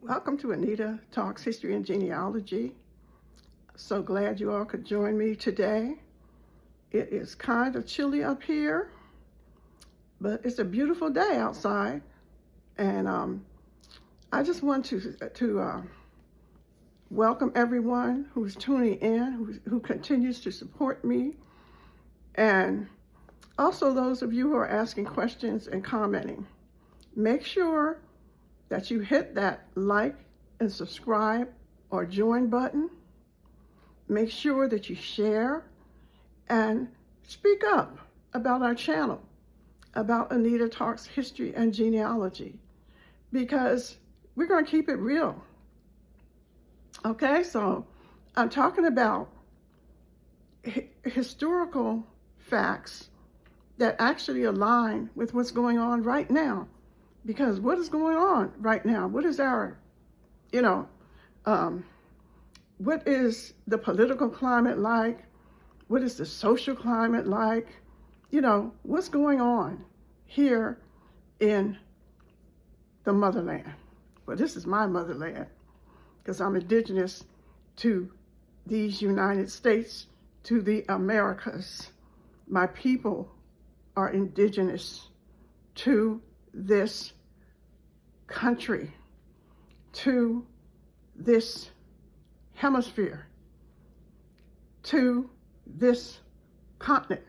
Welcome to Anita Talks History and Genealogy. So glad you all could join me today. It is kind of chilly up here, but it's a beautiful day outside. And I just want to welcome everyone who's tuning in, who continues to support me. And also those of you who are asking questions and commenting. Make sure that you hit that like and subscribe or join button. Make sure that you share and speak up about our channel, about Anita Talks History and Genealogy, because we're going to keep it real. Okay, so I'm talking about historical facts that actually align with what's going on right now. Because what is going on right now? What is our, what is the political climate like? What is the social climate like? What's going on here in the motherland? Well, this is my motherland because I'm indigenous to these United States, to the Americas. My people are indigenous to this country, to this hemisphere, to this continent.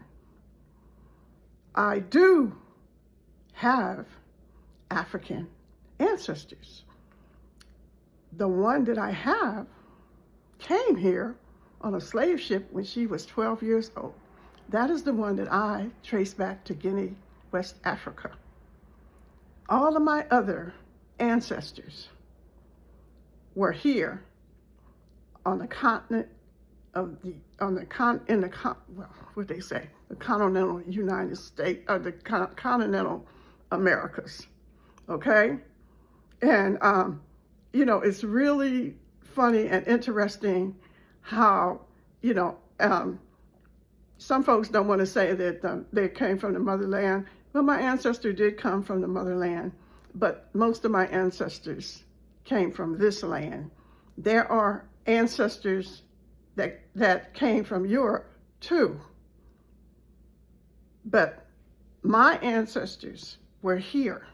I do have African ancestors. The one that I have came here on a slave ship when she was 12 years old. That is the one that I trace back to Guinea, West Africa. All of my other ancestors were here on the continent of the continental United States, or the continental Americas. Okay, and it's really funny and interesting how some folks don't want to say that they came from the motherland. Well, my ancestor did come from the motherland, but most of my ancestors came from this land. There are ancestors that came from Europe too. But my ancestors were here.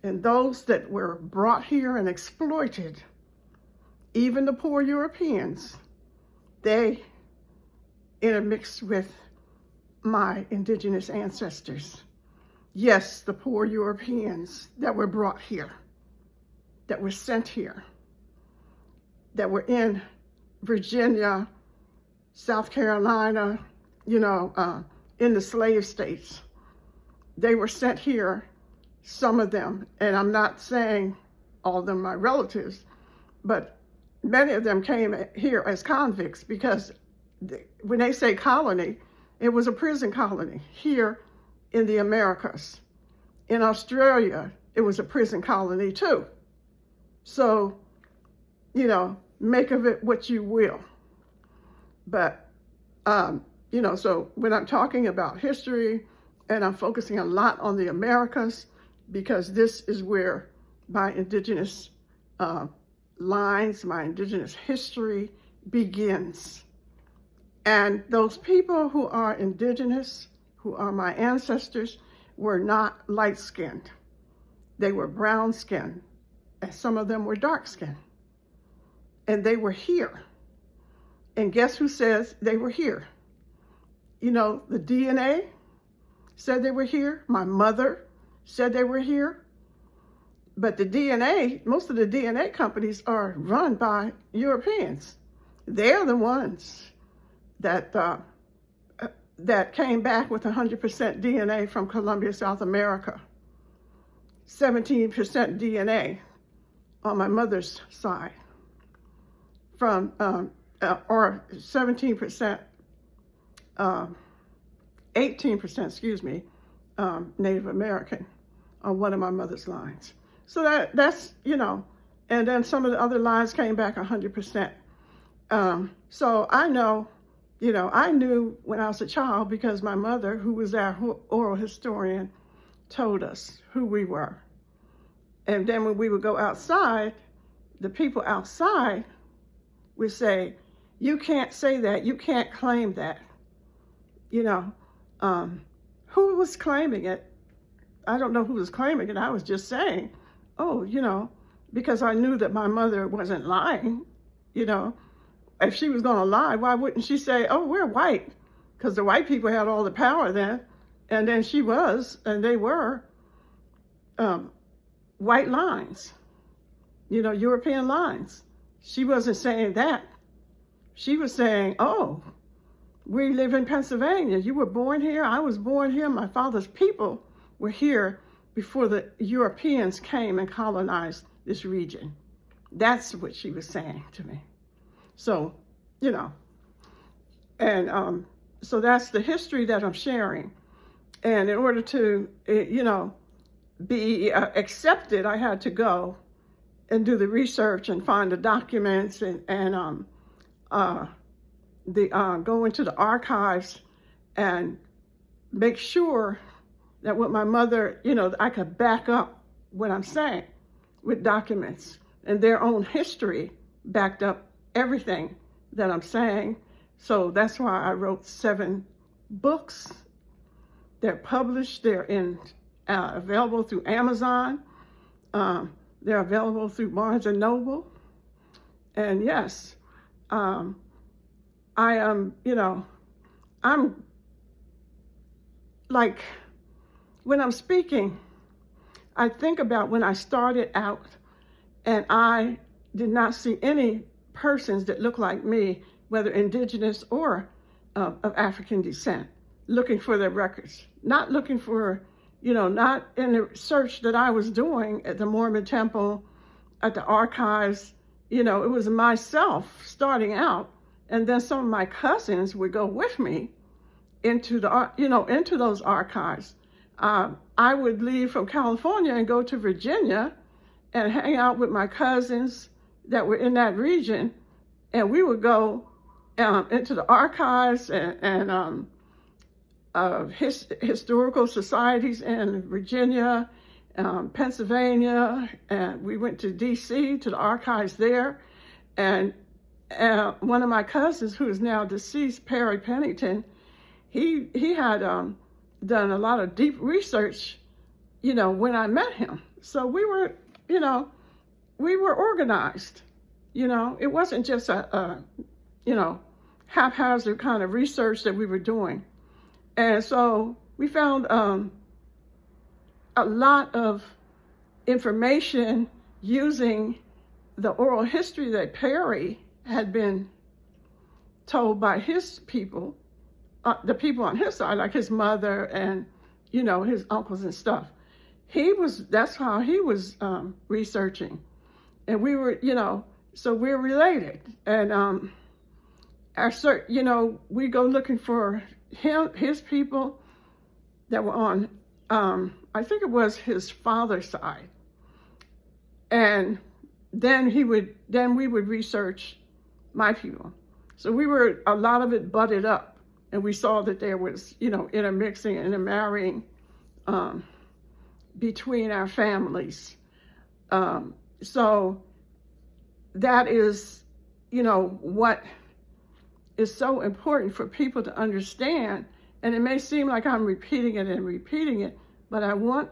And those that were brought here and exploited, even the poor Europeans, they intermixed with my indigenous ancestors. Yes, the poor Europeans that were brought here, that were sent here, that were in Virginia, South Carolina, in the slave states. They were sent here, some of them, and I'm not saying all of them my relatives, but many of them came here as convicts because when they say colony, it was a prison colony here in the Americas. In Australia, it was a prison colony too. So, make of it what you will. But, so when I'm talking about history, and I'm focusing a lot on the Americas, because this is where my indigenous lines, my indigenous history begins. And those people who are indigenous, who are my ancestors, were not light-skinned. They were brown-skinned, and some of them were dark-skinned. And they were here. And guess who says they were here? The DNA said they were here. My mother said they were here. But the DNA, most of the DNA companies are run by Europeans. They're the ones that came back with 100% DNA from Colombia, South America. 17% DNA on my mother's side, or 17%, 18%, Native American on one of my mother's lines. So that's, and then some of the other lines came back 100%. So I know, I knew when I was a child because my mother, who was our oral historian, told us who we were. And then when we would go outside, the people outside would say, you can't say that, you can't claim that. You know, who was claiming it? I don't know who was claiming it. I was just saying, oh, because I knew that my mother wasn't lying. If she was going to lie, why wouldn't she say, oh, we're white? Because the white people had all the power then. And then she was, and they were white lines, European lines. She wasn't saying that. She was saying, oh, we live in Pennsylvania. You were born here. I was born here. My father's people were here before the Europeans came and colonized this region. That's what she was saying to me. So, and so that's the history that I'm sharing. And in order to, be accepted, I had to go and do the research and find the documents and go into the archives and make sure that what my mother, I could back up what I'm saying with documents, and their own history backed up everything that I'm saying. So that's why I wrote 7 books. They're published. They're available through Amazon. They're available through Barnes and Noble. And yes, I am, I'm like, when I'm speaking, I think about when I started out and I did not see any persons that look like me, whether indigenous or of African descent, looking for their records, not looking for, not in the search that I was doing at the Mormon Temple, at the archives. It was myself starting out, and then some of my cousins would go with me into into those archives. I would leave from California and go to Virginia and hang out with my cousins that were in that region, and we would go into the archives and historical societies in Virginia, Pennsylvania, and we went to D.C. to the archives there. And one of my cousins, who is now deceased, Perry Pennington, he had done a lot of deep research, when I met him. So we were, we were organized. It wasn't just a haphazard kind of research that we were doing. And so we found a lot of information using the oral history that Perry had been told by his people, the people on his side, like his mother and, his uncles and stuff. That's how he was researching. And we were, so we're related. And we go looking for his people that were on, I think it was his father's side. And then we would research my people. So a lot of it butted up, and we saw that there was, intermixing and intermarrying between our families. So that is, what is so important for people to understand. And it may seem like I'm repeating it, but I want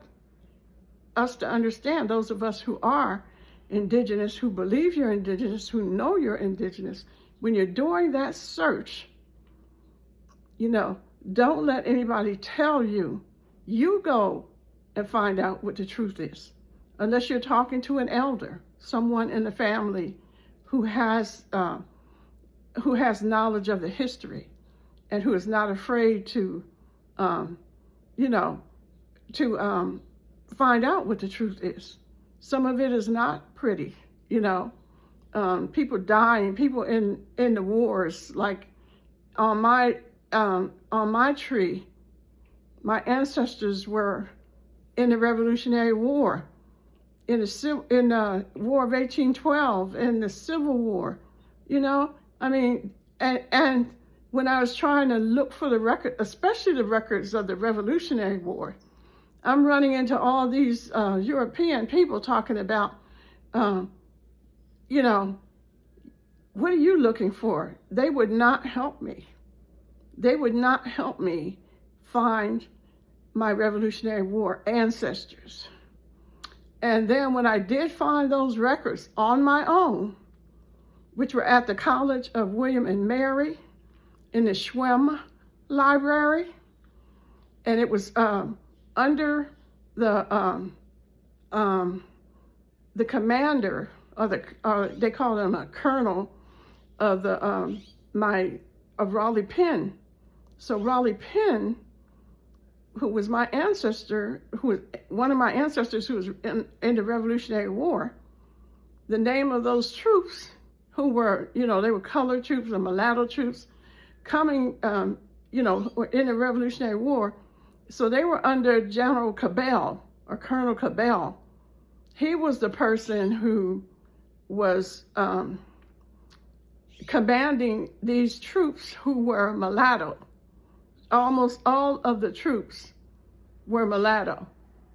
us to understand, those of us who are indigenous, who believe you're indigenous, who know you're indigenous, when you're doing that search, don't let anybody tell you. You go and find out what the truth is. Unless you're talking to an elder, someone in the family who has knowledge of the history and who is not afraid to, find out what the truth is. Some of it is not pretty, people dying, people in the wars. Like on my tree, my ancestors were in the Revolutionary War, in the War of 1812, in the Civil War, and when I was trying to look for the record, especially the records of the Revolutionary War, I'm running into all these European people talking about, you know, what are you looking for? They would not help me. They would not help me find my Revolutionary War ancestors. And then when I did find those records on my own, which were at the College of William and Mary in the Schwemm Library, and it was under the commander, or they call him a colonel of the of Raleigh Penn. So Raleigh Penn, who was my ancestor, who was one of my ancestors who was in the Revolutionary War, the name of those troops who were, they were colored troops or mulatto troops coming, were in the Revolutionary War. So they were under General Cabell or Colonel Cabell. He was the person who was commanding these troops who were mulatto. Almost all of the troops were mulatto,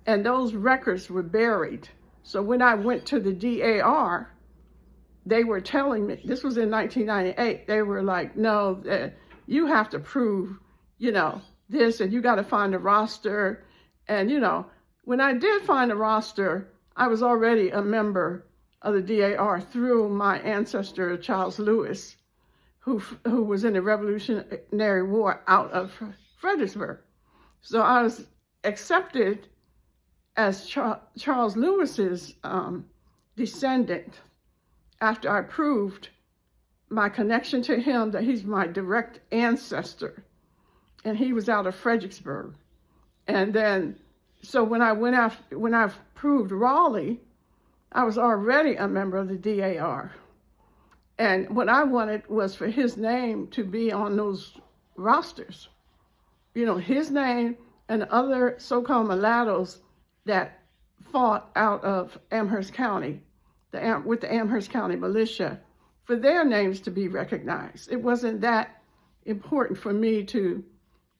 and those records were buried. So when I went to the DAR, they were telling me, this was in 1998, they were like, no, you have to prove, this, and you got to find a roster. And, when I did find a roster, I was already a member of the DAR through my ancestor, Charles Lewis, who was in the Revolutionary War out of Fredericksburg. So I was accepted as Charles Lewis's descendant after I proved my connection to him, that he's my direct ancestor, and he was out of Fredericksburg. And then, so when I proved Raleigh, I was already a member of the DAR. And what I wanted was for his name to be on those rosters. His name and other so-called mulattoes that fought out of Amherst County, with the Amherst County militia, for their names to be recognized. It wasn't that important for me to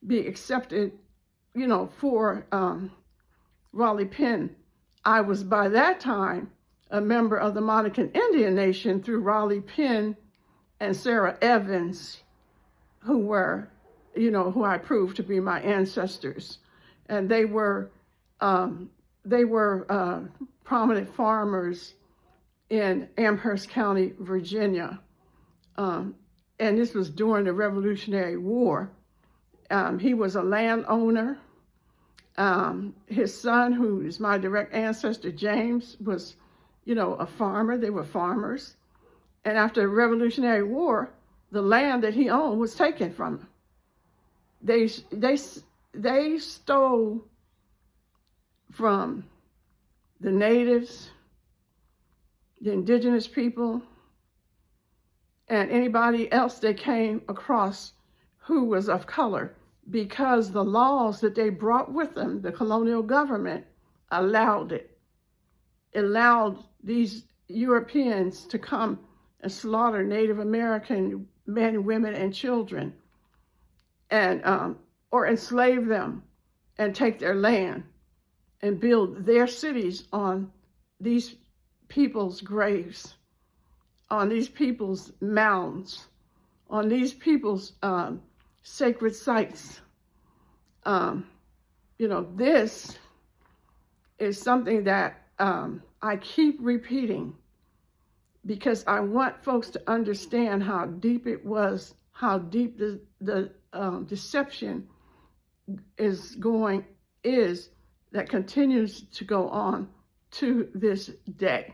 be accepted, for Raleigh Penn. I was by that time a member of the Monacan Indian Nation through Raleigh Penn and Sarah Evans, who were, who I proved to be my ancestors. And they were prominent farmers in Amherst County, Virginia. And this was during the Revolutionary War. He was a landowner. His son, who is my direct ancestor, James, was, a farmer. They were farmers. And after the Revolutionary War, the land that he owned was taken from him. They stole from the natives, the indigenous people, and anybody else they came across who was of color, because the laws that they brought with them, the colonial government, allowed it. It allowed these Europeans to come and slaughter Native American men, women, and children, and or enslave them and take their land and build their cities on these people's graves, on these people's mounds, on these people's sacred sites. This is something that I keep repeating, because I want folks to understand how deep it was, how deep the deception is that continues to go on to this day.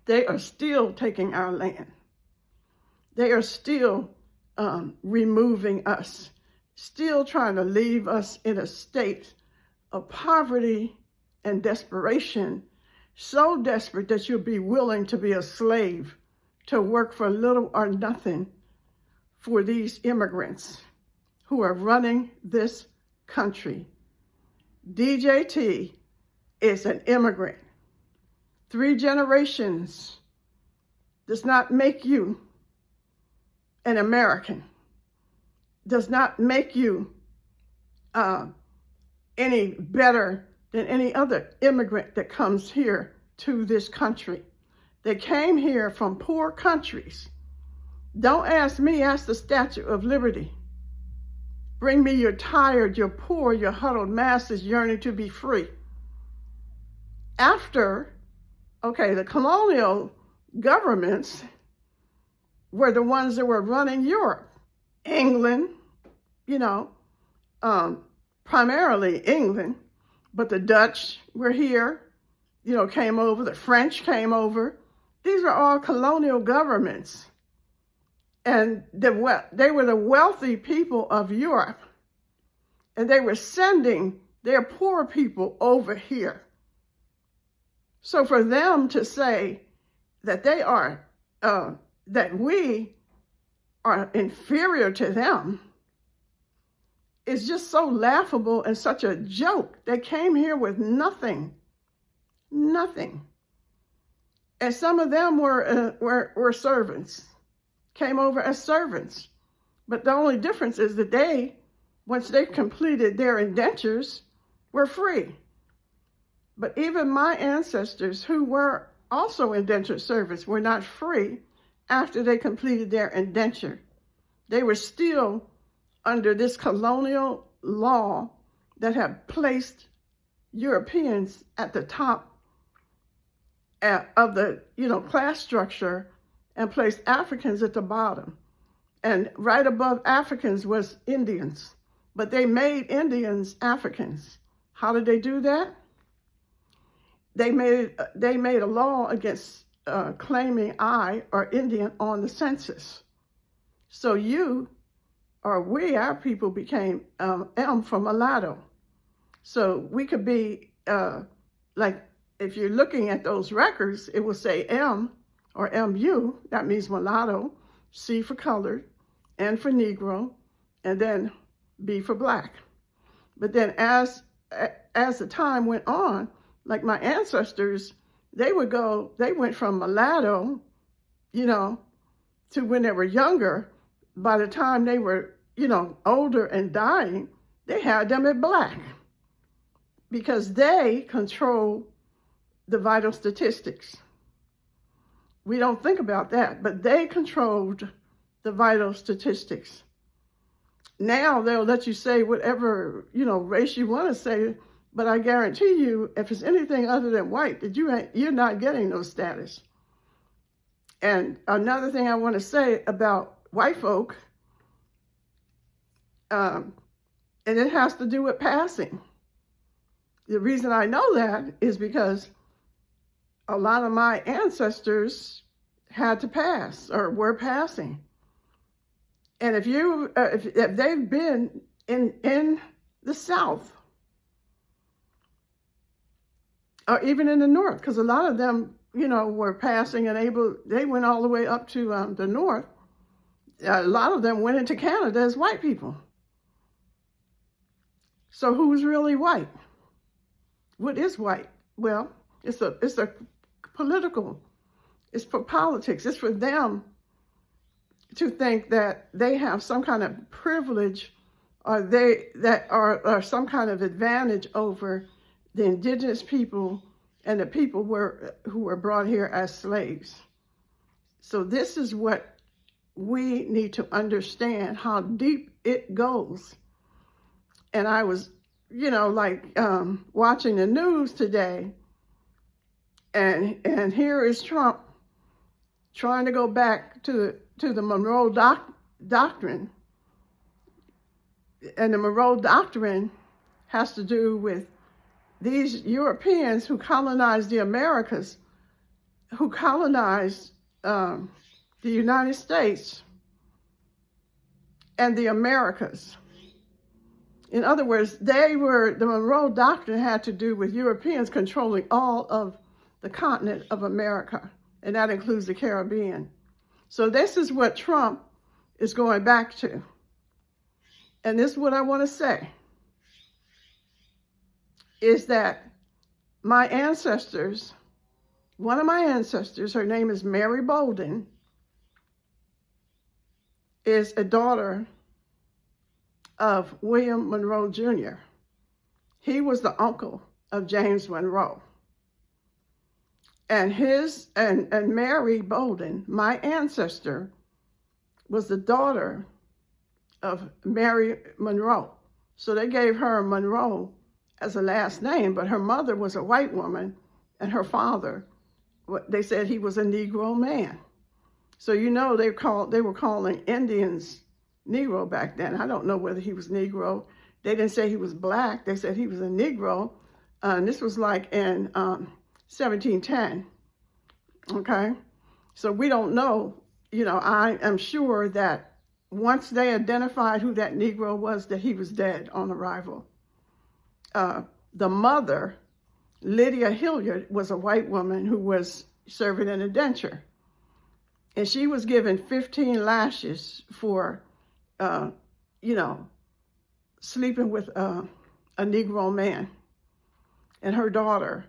They are still taking our land. They are still removing us, still trying to leave us in a state of poverty and desperation, so desperate that you'll be willing to be a slave, to work for little or nothing for these immigrants who are running this country. DJT is an immigrant. 3 generations does not make you an American, does not make you any better than any other immigrant that comes here to this country. They came here from poor countries. Don't ask me, ask the Statue of Liberty. Bring me your tired, your poor, your huddled masses yearning to be free. After, the colonial governments were the ones that were running Europe. England, primarily England, but the Dutch were here, came over, the French came over. These were all colonial governments. And they were the wealthy people of Europe. And they were sending their poor people over here. So for them to say that they are, that we are inferior to them is just so laughable and such a joke. They came here with nothing. Nothing. And some of them were servants, came over as servants. But the only difference is that once they completed their indentures, were free. But even my ancestors, who were also indentured servants, were not free after they completed their indenture. They were still under this colonial law that had placed Europeans at the top of the class structure and placed Africans at the bottom. And right above Africans was Indians. But they made Indians Africans. How did they do that? They made a law against claiming I or Indian on the census. So our people became M for mulatto. So we could be if you're looking at those records, it will say M or MU, that means mulatto, C for colored, N for Negro, and then B for black. But then as the time went on, like my ancestors, they went from mulatto, to when they were younger. By the time they were, older and dying, they had them at black because they control the vital statistics. We don't think about that, but they controlled the vital statistics. Now they'll let you say whatever, race you want to say, but I guarantee you, if it's anything other than white, that you're not getting no status. And another thing I want to say about white folk, and it has to do with passing. The reason I know that is because a lot of my ancestors had to pass or were passing. And if they've been in the South, or even in the North, because a lot of them, were passing and they went all the way up to the North. A lot of them went into Canada as white people. So who's really white? What is white? Well, it's political. It's for politics. It's for them to think that they have some kind of privilege or some kind of advantage over the indigenous people and the people who were brought here as slaves. So this is what we need to understand, how deep it goes. And I was, watching the news today, and here is Trump trying to go back to the Monroe Doctrine. And the Monroe Doctrine has to do with these Europeans who colonized the Americas, who colonized the United States and the Americas. In other words, the Monroe Doctrine had to do with Europeans controlling all of the continent of America, and that includes the Caribbean. So this is what Trump is going back to. And this is what I want to say, is that my ancestors, one of my ancestors, her name is Mary Bolden, is a daughter of William Monroe Jr. he was the uncle of James Monroe. And and Mary Bolden, my ancestor, was the daughter of Mary Monroe. So they gave her Monroe as a last name, but her mother was a white woman, and her father, they said he was a Negro man. So you know they were calling Indians Negro back then. I don't know whether he was Negro. They didn't say he was black. They said he was a Negro. And this was like in 1710. Okay? So we don't know. You know, I am sure that once they identified who that Negro was, that he was dead on arrival. The mother, Lydia Hilliard, was a white woman who was serving an indenture. And she was given 15 lashes for, sleeping with a Negro man. And her daughter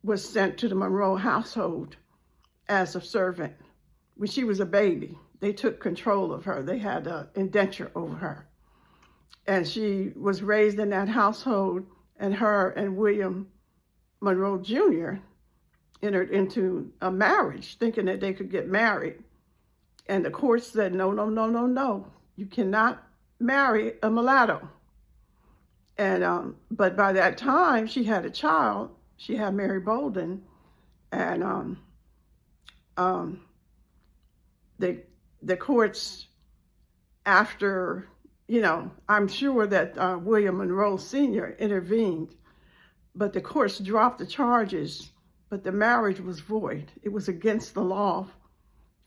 was sent to the Monroe household as a servant. When she was a baby, they took control of her. They had an indenture over her. And she was raised in that household, and her and William Monroe Jr. entered into a marriage, thinking that they could get married. And the court said, no, no, no, no, no. You cannot marry a mulatto. And but by that time, she had a child. She had Mary Bolden. And the courts, after, I'm sure that William Monroe Sr. intervened, but the courts dropped the charges, but the marriage was void. It was against the law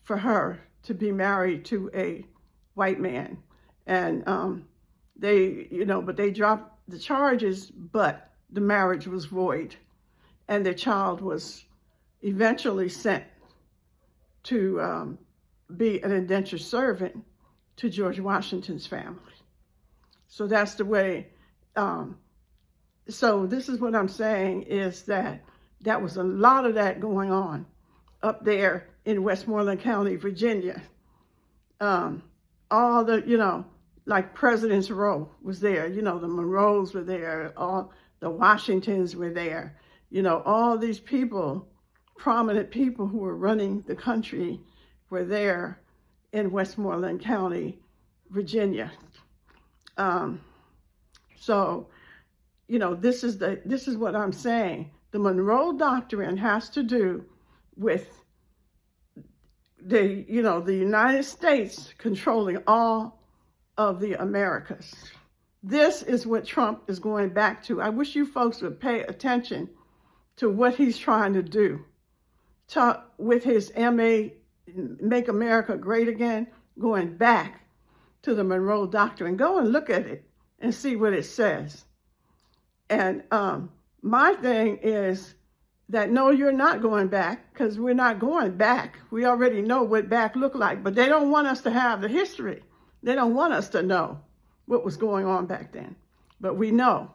for her to be married to a white man. And but they dropped the charges, but the marriage was void. And the child was eventually sent to be an indentured servant to George Washington's family. So that's the way. So this is what I'm saying, is that was a lot of that going on up there in Westmoreland County, Virginia. All the, like President's Row was there, the Monroes were there, all the Washingtons were there, all these people, prominent people who were running the country were there in Westmoreland County, Virginia. So, this is what I'm saying. The Monroe Doctrine has to do with the United States controlling all of the Americas. This is what Trump is going back to. I wish you folks would pay attention to what he's trying to do. With his MA, Make America Great Again, going back to the Monroe Doctrine. Go and look at it and see what it says. And my thing is that, no, you're not going back, because we're not going back. We already know what back looked like, but they don't want us to have the history. They don't want us to know what was going on back then. But we know.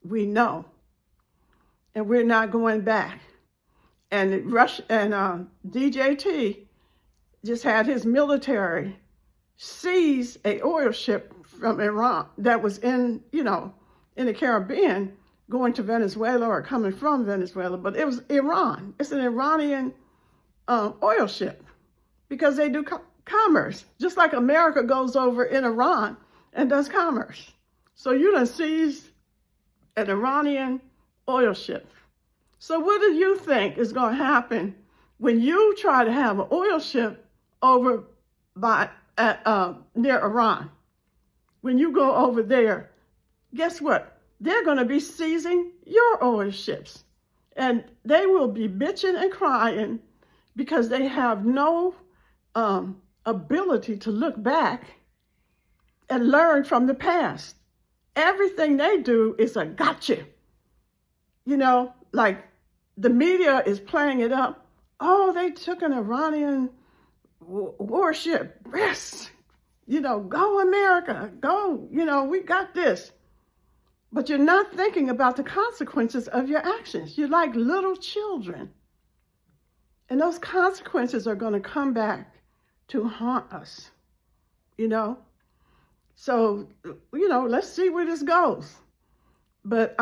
We know. And we're not going back. And DJT just had his military seize a oil ship from Iran that was in the Caribbean, going to Venezuela or coming from Venezuela, but it was Iran. It's an Iranian oil ship, because they do commerce, just like America goes over in Iran and does commerce. So you done seized an Iranian oil ship. So what do you think is going to happen when you try to have an oil ship over near Iran? When you go over there, guess what? They're going to be seizing your oil ships. And they will be bitching and crying because they have no ability to look back and learn from the past. Everything they do is a gotcha. Like the media is playing it up. Oh, they took an Iranian warship. Yes. Go America. Go. We got this. But you're not thinking about the consequences of your actions. You're like little children. And those consequences are going to come back to haunt us, So, let's see where this goes. But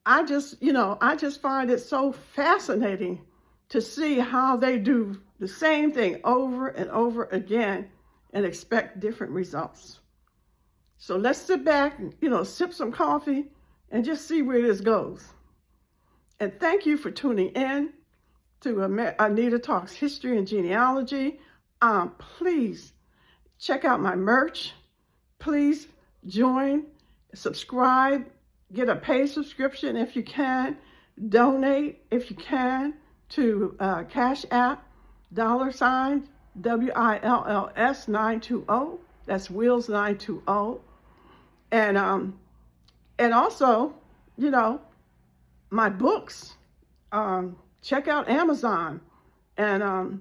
I just find it so fascinating to see how they do the same thing over and over again and expect different results. So let's sit back, sip some coffee and just see where this goes. And thank you for tuning in to Anita Talks History and Genealogy. Please check out my merch. Please join, subscribe, get a paid subscription if you can, donate if you can to Cash App, $ WILLS 920. That's Wills 920. And also, my books. Check out Amazon and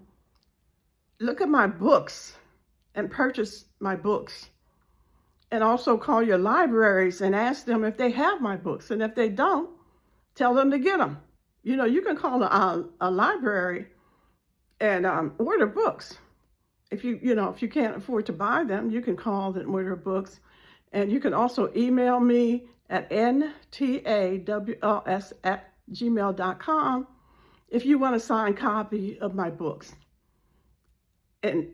look at my books and purchase my books. And also call your libraries and ask them if they have my books. And if they don't, tell them to get them. You can call a library and order books. If you can't afford to buy them, you can call and order books. And you can also email me at ntaws@gmail.com if you want a signed copy of my books. And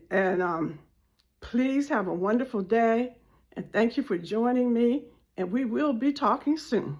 please have a wonderful day. And thank you for joining me. And we will be talking soon.